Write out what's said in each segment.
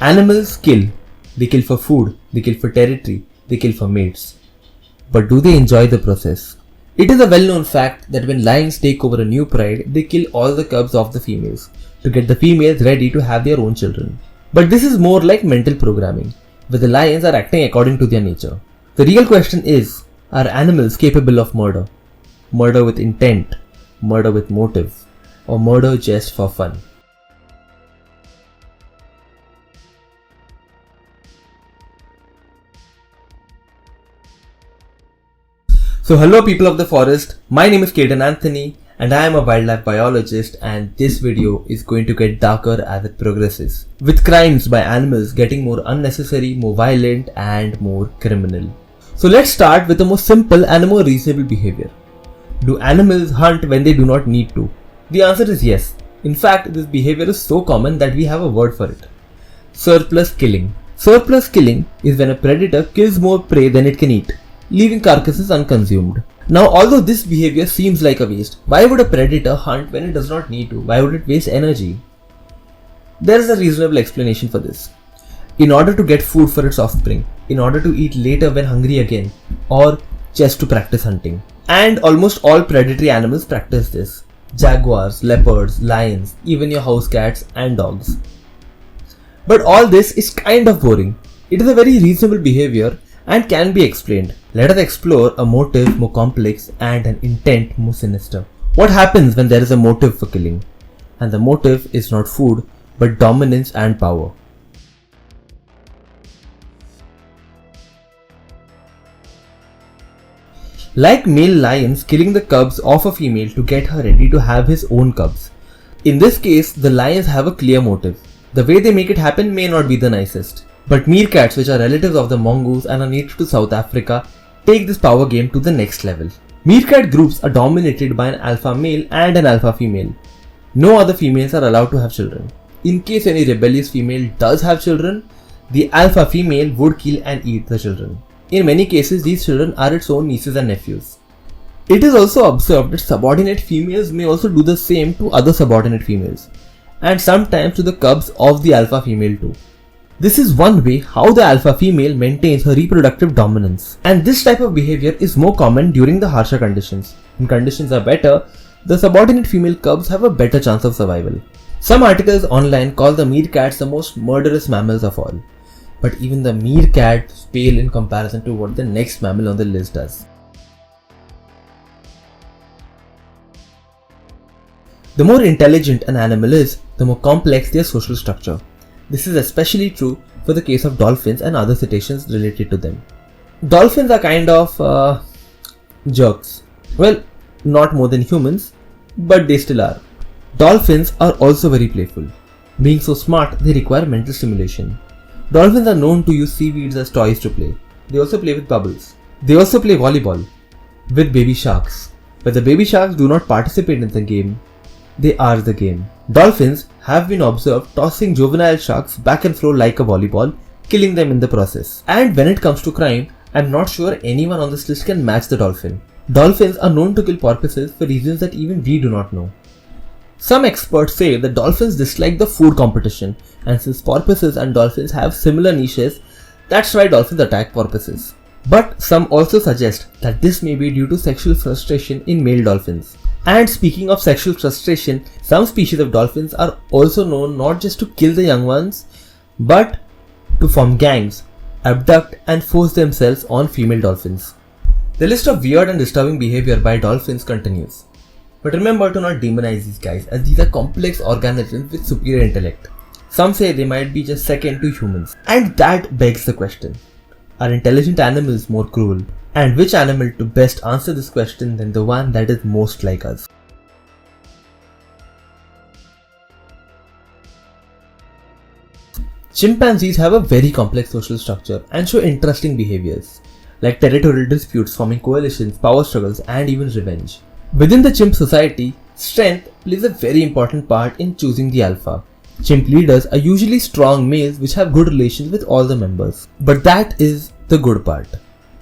Animals kill. They kill for food, they kill for territory, they kill for mates. But do they enjoy the process? It is a well-known fact that when lions take over a new pride, they kill all the cubs of the females to get the females ready to have their own children. But this is more like mental programming, where the lions are acting according to their nature. The real question is, are animals capable of murder? Murder with intent, murder with motive, or murder just for fun? So hello people of the forest, my name is Kaden Anthony and I am a wildlife biologist, and this video is going to get darker as it progresses, with crimes by animals getting more unnecessary, more violent and more criminal. So let's start with the most simple and the more reasonable behavior. Do animals hunt when they do not need to? The answer is yes. In fact, this behavior is so common that we have a word for it. Surplus killing. Surplus killing is when a predator kills more prey than it can eat, leaving carcasses unconsumed. Now, although this behavior seems like a waste, why would a predator hunt when it does not need to? Why would it waste energy? There is a reasonable explanation for this. In order to get food for its offspring, in order to eat later when hungry again, or just to practice hunting. And almost all predatory animals practice this. Jaguars, leopards, lions, even your house cats and dogs. But all this is kind of boring. It is a very reasonable behavior and can be explained. Let us explore a motive more complex and an intent more sinister. What happens when there is a motive for killing? And the motive is not food, but dominance and power. Like male lions killing the cubs of a female to get her ready to have his own cubs. In this case, the lions have a clear motive. The way they make it happen may not be the nicest. But meerkats, which are relatives of the mongoose and are native to South Africa, take this power game to the next level. Meerkat groups are dominated by an alpha male and an alpha female. No other females are allowed to have children. In case any rebellious female does have children, the alpha female would kill and eat the children. In many cases, these children are its own nieces and nephews. It is also observed that subordinate females may also do the same to other subordinate females, and sometimes to the cubs of the alpha female too. This is one way how the alpha female maintains her reproductive dominance. And this type of behavior is more common during the harsher conditions. When conditions are better, the subordinate female cubs have a better chance of survival. Some articles online call the meerkats the most murderous mammals of all. But even the meerkats pale in comparison to what the next mammal on the list does. The more intelligent an animal is, the more complex their social structure. This is especially true for the case of dolphins and other cetaceans related to them. Dolphins are kind of jerks. Well, not more than humans, but they still are. Dolphins are also very playful. Being so smart, they require mental stimulation. Dolphins are known to use seaweeds as toys to play. They also play with bubbles. They also play volleyball with baby sharks. But the baby sharks do not participate in the game. They are the game. Dolphins have been observed tossing juvenile sharks back and forth like a volleyball, killing them in the process. And when it comes to crime, I'm not sure anyone on this list can match the dolphin. Dolphins are known to kill porpoises for reasons that even we do not know. Some experts say that dolphins dislike the food competition, and since porpoises and dolphins have similar niches, that's why dolphins attack porpoises. But some also suggest that this may be due to sexual frustration in male dolphins. And speaking of sexual frustration, some species of dolphins are also known not just to kill the young ones, but to form gangs, abduct and force themselves on female dolphins. The list of weird and disturbing behavior by dolphins continues. But remember to not demonize these guys, as these are complex organisms with superior intellect. Some say they might be just second to humans. And that begs the question, are intelligent animals more cruel? And which animal to best answer this question than the one that is most like us? Chimpanzees have a very complex social structure and show interesting behaviors, like territorial disputes, forming coalitions, power struggles, and even revenge. Within the chimp society, strength plays a very important part in choosing the alpha. Chimp leaders are usually strong males which have good relations with all the members. But that is the good part.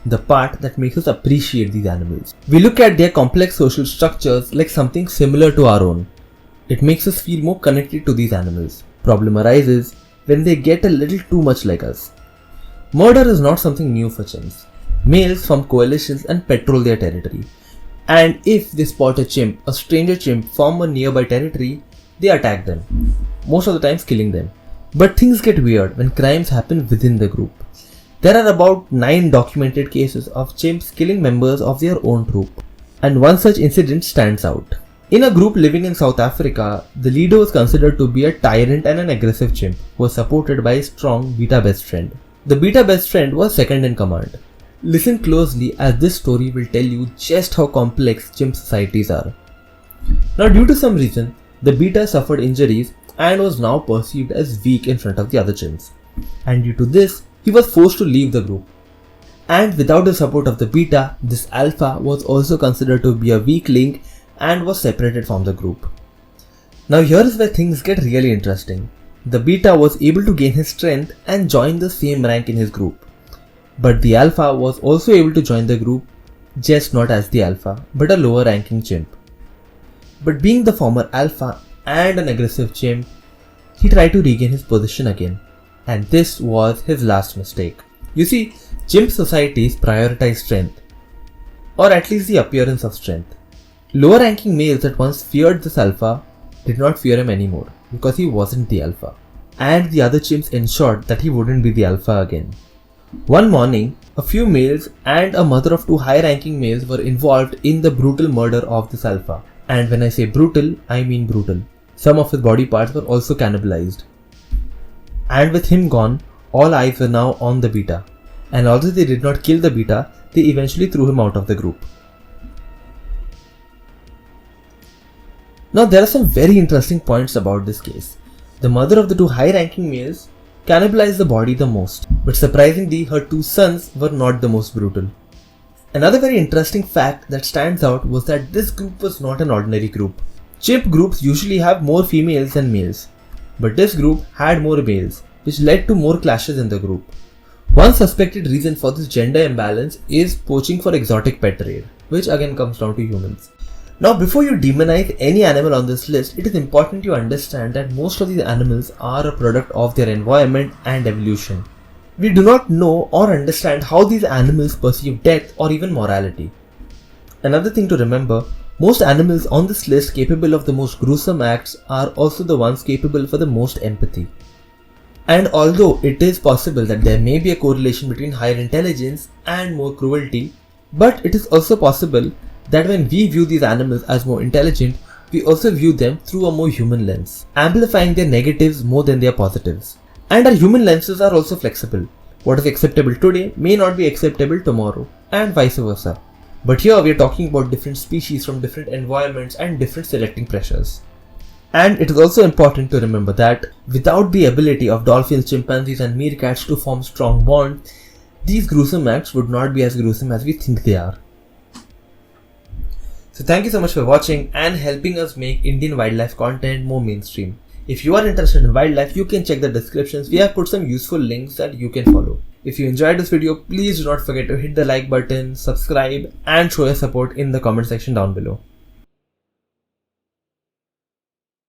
The part that makes us appreciate these animals. We look at their complex social structures like something similar to our own. It makes us feel more connected to these animals. Problem arises when they get a little too much like us. Murder is not something new for chimps. Males form coalitions and patrol their territory. And if they spot a stranger chimp from a nearby territory, they attack them, most of the times killing them. But things get weird when crimes happen within the group. There are about 9 documented cases of chimps killing members of their own troop, and one such incident stands out. In a group living in South Africa, the leader was considered to be a tyrant and an aggressive chimp who was supported by a strong beta best friend. The beta best friend was second in command. Listen closely as this story will tell you just how complex chimp societies are. Now, due to some reason, the beta suffered injuries and was now perceived as weak in front of the other chimps. And due to this, he was forced to leave the group. And without the support of the beta, this alpha was also considered to be a weak link and was separated from the group. Now here is where things get really interesting. The beta was able to gain his strength and join the same rank in his group. But the alpha was also able to join the group, just not as the alpha, but a lower ranking chimp. But being the former alpha and an aggressive chimp, he tried to regain his position again. And this was his last mistake. You see, chimp societies prioritize strength, or at least the appearance of strength. Lower ranking males that once feared this alpha did not fear him anymore because he wasn't the alpha. And the other chimps ensured that he wouldn't be the alpha again. One morning, a few males and a mother of 2 high ranking males were involved in the brutal murder of this alpha. And when I say brutal, I mean brutal. Some of his body parts were also cannibalized. And with him gone, all eyes were now on the beta. And although they did not kill the beta, they eventually threw him out of the group. Now there are some very interesting points about this case. The mother of the 2 high-ranking males cannibalized the body the most, but surprisingly her 2 sons were not the most brutal. Another very interesting fact that stands out was that this group was not an ordinary group. Chimp groups usually have more females than males, but this group had more males, which led to more clashes in the group. One suspected reason for this gender imbalance is poaching for exotic pet trade, which again comes down to humans. Now, before you demonize any animal on this list, it is important you understand that most of these animals are a product of their environment and evolution. We do not know or understand how these animals perceive death or even morality. Another thing to remember, most animals on this list capable of the most gruesome acts are also the ones capable for the most empathy. And although it is possible that there may be a correlation between higher intelligence and more cruelty, but it is also possible that when we view these animals as more intelligent, we also view them through a more human lens, amplifying their negatives more than their positives. And our human lenses are also flexible. What is acceptable today may not be acceptable tomorrow, and vice versa. But here we are talking about different species from different environments and different selecting pressures. And it is also important to remember that without the ability of dolphins, chimpanzees and meerkats to form strong bonds, these gruesome acts would not be as gruesome as we think they are. So thank you so much for watching and helping us make Indian wildlife content more mainstream. If you are interested in wildlife, you can check the descriptions. We have put some useful links that you can follow. If you enjoyed this video, please do not forget to hit the like button, subscribe and show your support in the comment section down below.